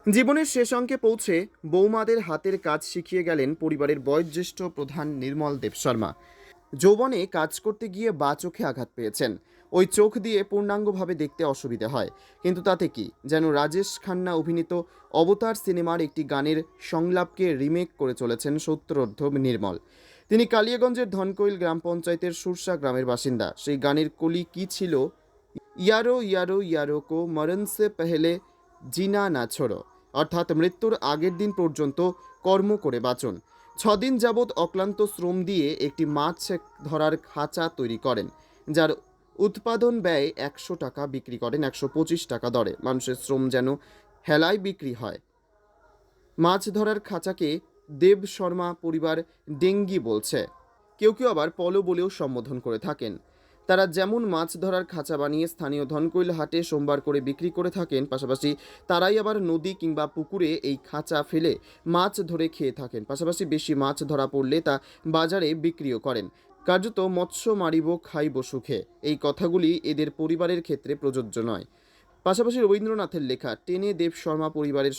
জীবনের শেষ অঙ্কে পৌঁছে বৌমাদের হাতের কাজ শিখিয়ে গেলেন পরিবারের বয়োজ্যেষ্ঠ প্রধান নির্মল দেব শর্মা। যৌবনে কাজ করতে গিয়ে বাঁ চোখে আঘাত পেয়েছেন। ওই চোখ দিয়ে পূর্ণাঙ্গভাবে দেখতে অসুবিধা হয়, কিন্তু তাতে কি, যেন রাজেশ খান্না অভিনীত অবতার সিনেমার একটি গানের সংলাপকে রিমেক করে চলেছেন সত্তরোর্ধ নির্মল। তিনি কালিয়াগঞ্জের ধনকৈল গ্রাম পঞ্চায়েতের সুরসা গ্রামের বাসিন্দা। সেই গানের কলি কি ছিল? ইয়ারো ইয়ারো ইয়ারো কো মরণ সে পেহলে জিনা না ছোড়ো, অর্থাৎ মৃত্যুর আগের দিন পর্যন্ত কর্ম করে বাঁচুন। 6 দিন যাবৎ অক্লান্ত শ্রম দিয়ে একটি মাছ ধরার খাঁচা তৈরি করেন, যার উৎপাদন ব্যয় 100 টাকা, বিক্রি করেন 125 টাকা দরে। মানুষের শ্রম যেন হেলায় বিক্রি হয়। মাছ ধরার খাঁচাকে দেব শর্মা পরিবার ডেঙ্গি বলছে, কেউ কেউ আবার পলো বলেও সম্বোধন করে থাকেন। তারা যেমন মাছ ধরার খাঁচা বানিয়ে স্থানীয় ধনকৈল হাটে সোমবার করে বিক্রি করে থাকেন, পাশাপাশি তারাই আবার নদী কিংবা পুকুরে এই খাঁচা ফেলে মাছ ধরে খেয়ে থাকেন। পাশাপাশি বেশি মাছ ধরা পড়লে তা বাজারে বিক্রিও করেন। কার্যত মৎস্য মারিব খাইব সুখে, এই কথাগুলি এদের পরিবারের ক্ষেত্রে প্রযোজ্য নয়। পাশাপাশি রবীন্দ্রনাথের লেখা টেনে দেব শর্মা পরিবারের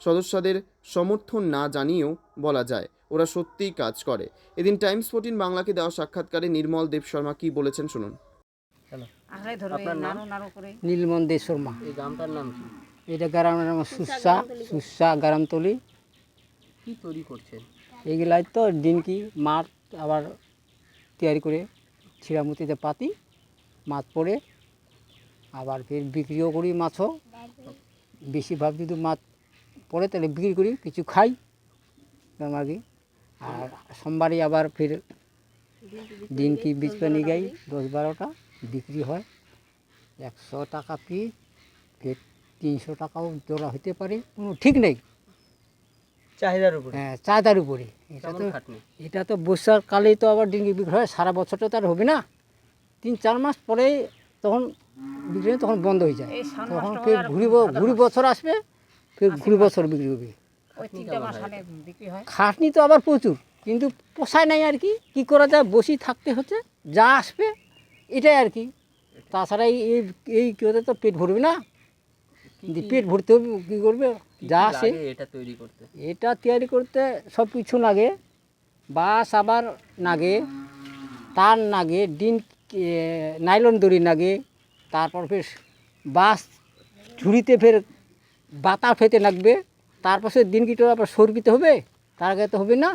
সদস্যদের সমর্থন না জানিয়েও বলা যায় ওরা সত্যিই কাজ করে। এদিন টাইমস 14 বাংলাকে দেওয়া সাক্ষাৎকারে নির্মল দেব শর্মা কি বলেছেন শুনুন। আপনার নাম? নীলমন দে শর্মা। এই গ্রামটার নাম কি? এটা গ্রামের নাম সুসা গ্রামতলি। কি তৈরি করছেন? এগুলাই তো ডিনকি মাছ আবার তৈরি করে ছিঁড়ামুতিতে পাতি মাছ পড়ে, আবার ফের বিক্রিও করি মাছও। বেশিরভাগ যদি মাছ পড়ে তাহলে বিক্রি করি, কিছু খাই আর আর সোমবারই আবার ফের ডিনকি বীজ পানি গাই 10-12টা বিক্রি হয় 100 টাকা পিস, ফের 300 টাকাও জোড়া হতে পারে, কোনো ঠিক নেই। চাহিদার উপরে? হ্যাঁ, চাঁদার উপরে। এটা তো বর্ষাকালেই তো আবার ডিঙ্গি বিক্রি হয়, সারা বছরটা তো আর হবে না। 3-4 মাস পরে তখন বিক্রি হয়, তখন বন্ধ হয়ে যায়। তখন ফের ঘুরি বছর আসবে, ফের ঘুরি বছর বিক্রি হবে। খাটনি তো আবার প্রচুর, কিন্তু পোষায় নাই আর কি, কী করা যায়, বসি থাকতে হচ্ছে, যা আসবে এটাই আর কি। তাছাড়া এই কেউতে তো পেট ভরবে না, পেট ভরতে হবে, কী করবে, যা আসে। এটা তৈরি করতে সব কিছু লাগে, বাঁশ আবার লাগে, তার লাগে, নাইলন দড়ি লাগে, তারপর ফের বাঁশ ঝুড়িতে ফের বাতা ফেতে লাগবে, তারপর সে দিনকিটা আবার সরবিতে হবে, তার আগে তো হবে না।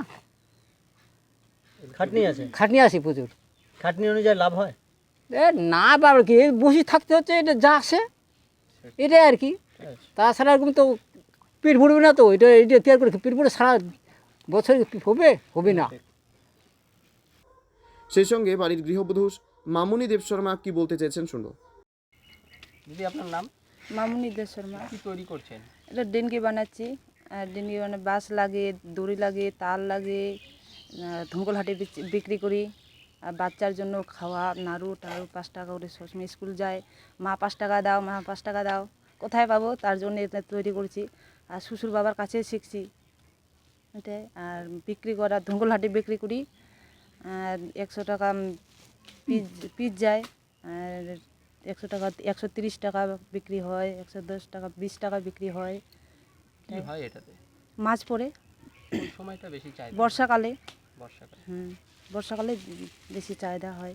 খাটনি আছে প্রচুর। খাটনি অনুযায়ী লাভ হয়? না পারো কি, বসে থাকতে হচ্ছে, এটা যা আসে এটাই আর কি। তাছাড়া এরকম তো পেট ভরবে না, তো এটা তৈরি করে পেট ভরে সারা বছর হবে না। সেই সঙ্গে বাড়ির গৃহবধূ মামুনি দেব শর্মা কি বলতে চেয়েছেন শুনবো। দিদি, আপনার নাম? মামুনি দে শর্মা। কি তৈরি করছেন? এটা ডিনকি বানাচ্ছি, আর ডিনকি মানে বাঁশ লাগে, দড়ি লাগে, তার লাগে, ধঙ্গল হাটে বিক্রি করি। আর বাচ্চার জন্য খাওয়া, নাড়ু টাড়ু 5 টাকা করে সবসময় স্কুল যায়, মা 5 টাকা দাও, মা 5 টাকা দাও, কোথায় পাবো, তার জন্য এটা তৈরি করছি। আর শ্বশুর বাবার কাছে শিখছি এটাই। আর বিক্রি করা ধঙ্গল হাটে বিক্রি করি, আর 100 টাকা পিস যায়, আর 100 টাকা 130 টাকা বিক্রি হয়, 110 টাকা 20 টাকা বিক্রি হয়। কি হয় এটাতে? মাছ পড়ে। কোন সময়টা বেশি চাহিদা? বর্ষাকালে। বর্ষাকালে। বর্ষাকালে বেশি চাহিদা হয়।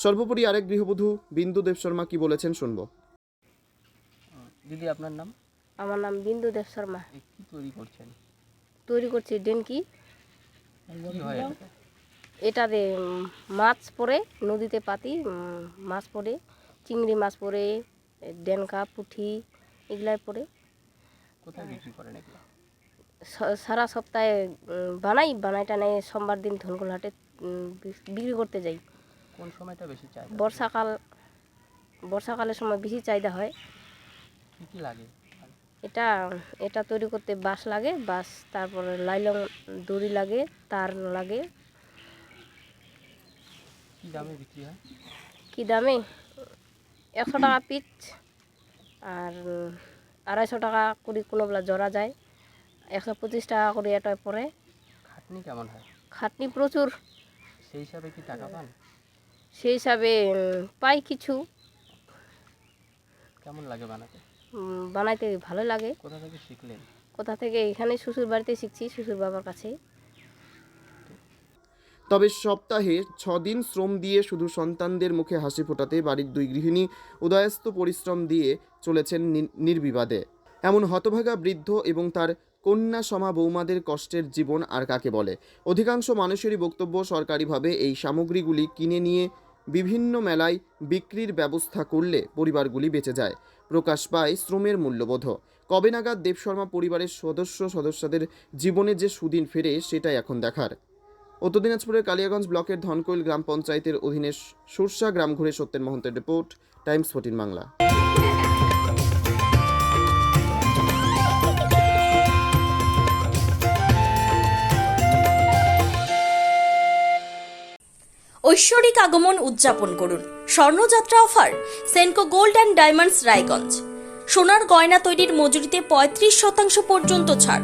সর্বোপরি আরেক গৃহবধূ বিন্দু দেব শর্মা কি বলেছেন শুনবো। দিদি, আপনার নাম? আমার নাম বিন্দু দেব শর্মা। কি তৈরি করছেন? তৈরি করছি ডিনকি। কি হয় এটাতে? এটাতে মাছ পড়ে, নদীতে পাতি মাছ পড়ে, চিংড়ি মাছ পড়ে, ডেনকা পুঁটি এগুলাই পড়ে। কোথায় বিক্রি করেন এগুলো? সারা সপ্তাহে বানাই টানাই সোমবার দিন ধনকুল হাটে বিক্রি করতে যাই। কোন সময়টা বেশি চাহিদা? বর্ষাকালের সময় বেশি চাহিদা হয়। কি কি লাগে? এটা তৈরি করতে বাঁশ লাগে, বাঁশ, তারপরে লাইলন দড়ি লাগে, তার লাগে। কি দামে বিক্রি হয়? কি দামে? 100 টাকা পিস, আর 250 টাকা করে কোনোবেলা জোড়া যায়, 125 টাকা করে এটা পড়ে। খাটনি কেমন হয়? খাটনি প্রচুর। সেই হিসাবে কি টাকা পান? সেই হিসাবে পাই কিছু। কেমন লাগে বানাতে? বানাইতে ভালো লাগে। কোথা থেকে শিখলেন? কোথা থেকে? এখানে শ্বশুর বাড়িতে শিখছি, শ্বশুর বাবার কাছে। তবে সপ্তাহে 6 দিন শ্রম দিয়ে শুধু সন্তানদের মুখে হাসি ফোটাতে বাড়ির 2 গৃহিণী উদয়াস্ত পরিশ্রম দিয়ে চলেছেন নির্বিবাদে। এমন হতভাগা বৃদ্ধ এবং তার কন্যা সমা বৌমাদের কষ্টের জীবন আর কাকে বলে? অধিকাংশ মানুষেরই বক্তব্য সরকারিভাবে এই সামগ্রীগুলি কিনে নিয়ে বিভিন্ন মেলায় বিক্রির ব্যবস্থা করলে পরিবারগুলি বেঁচে যায়। প্রকাশ পায় শ্রমের মূল্যবোধ। কবে নাগাদ দেবশর্মা পরিবারের সদস্যদের জীবনে যে সুদিন ফেরে সেটাই এখন দেখার। উত্তর দিনাজপুরের কালিয়াগঞ্জ ব্লকের ধনকৈল গ্রাম পঞ্চায়েতের অধীনে সুরসা গ্রাম ঘুরে সত্যেন মহন্তের রিপোর্ট, টাইমস 14 বাংলা। ঐশ্বরিক আগমন উদযাপন করুন। স্বর্ণযাত্রা offer Senco Gold and Diamonds Raiganj. সোনার গয়না তৈরির মজুরিতে 35% পর্যন্ত ছাড়।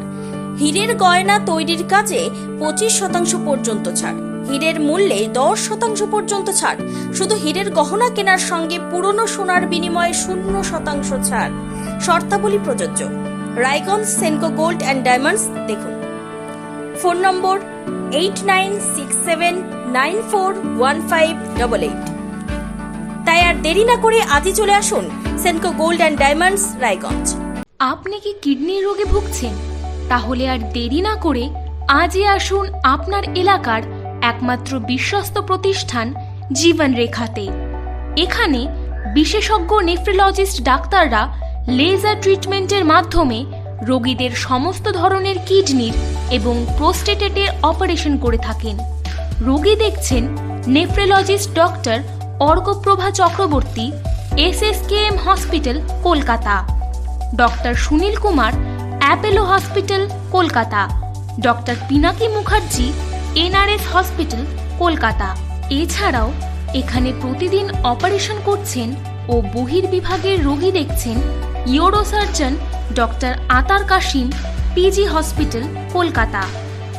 হীরের গয়না তৈরির কাজে 25% পর্যন্ত ছাড়। হীরের মূল্যে 10% পর্যন্ত ছাড়। শুধু হীরের গহনা কেনার সঙ্গে পুরনো সোনার বিনিময়ে 0% ছাড়। শর্তাবলী প্রযোজ্য। Raiganj Senco Gold and Diamonds দেখুন। Phone number 8967941588। তাই আর দেরি না করে আজই চলে আসুন Senco Gold and Diamonds Raiganj. আপনি কি কিডনির রোগে ভুগছেন? তাহলে আর দেরি না করে আজই আসুন আপনার এলাকার একমাত্র বিশ্বস্ত প্রতিষ্ঠান জীবন রেখাতে। এখানে বিশেষজ্ঞ নেফ্রোলজিস্ট ডাক্তাররা লেজার ট্রিটমেন্টের মাধ্যমে রোগীদের সমস্ত ধরনের কিডনির এবং প্রোস্টেটের অপারেশন করে থাকেন। রোগী দেখছেন nephrologist doctor Arkaprava Chakraborty, SSKM hospital Kolkata. Doctor Sunil Kumar, Apollo hospital Kolkata. Doctor Pinaki Mukherjee, NRS hospital Kolkata. এছাড়াও এখানে প্রতিদিন অপারেশন করছেন ও বহির্বিভাগের রোগী দেখছেন ইউরোসার্জন ডক্টর আতার কাশিম, PG হসপিটাল কলকাতা।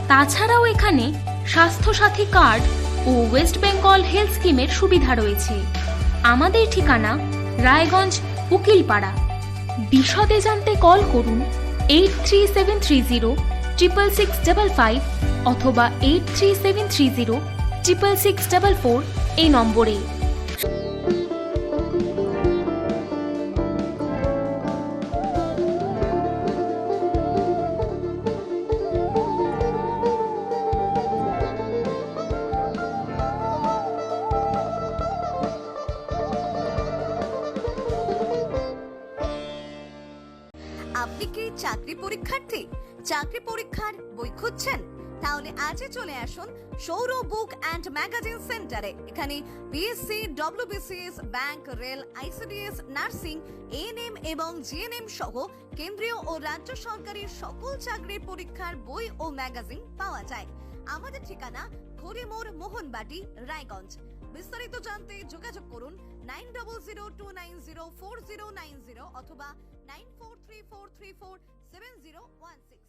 তাছাড়াও এখানে স্বাস্থ্যসাথী কার্ড ও ওয়েস্ট বেঙ্গল হেলথ স্কিমের সুবিধা রয়েছে। আমাদের ঠিকানা রায়গঞ্জ উকিলপাড়া। বিশদে জানতে কল করুন 8373066655 অথবা 8373066644 এই নম্বরে। আপনি কি চাকরি পরীক্ষার্থী? চাকরি পরীক্ষার বই খুঁজছেন? তাহলে আজই চলে আসুন সৌর বুক অ্যান্ড ম্যাগাজিন সেন্টারে। এখানে BSc, WBCS, bank, rail, ICDS, nursing, ANM এবং GNM সহ কেন্দ্রীয় ও রাজ্য সরকারের সকল চাকরির পরীক্ষার বই ও ম্যাগাজিন পাওয়া যায়। আমাদের ঠিকানা ঘড়িমোড়, মোহনবাটি, রায়গঞ্জ। বিস্তারিত জানতে যোগাযোগ করুন 9002904090 অথবা 9434347016।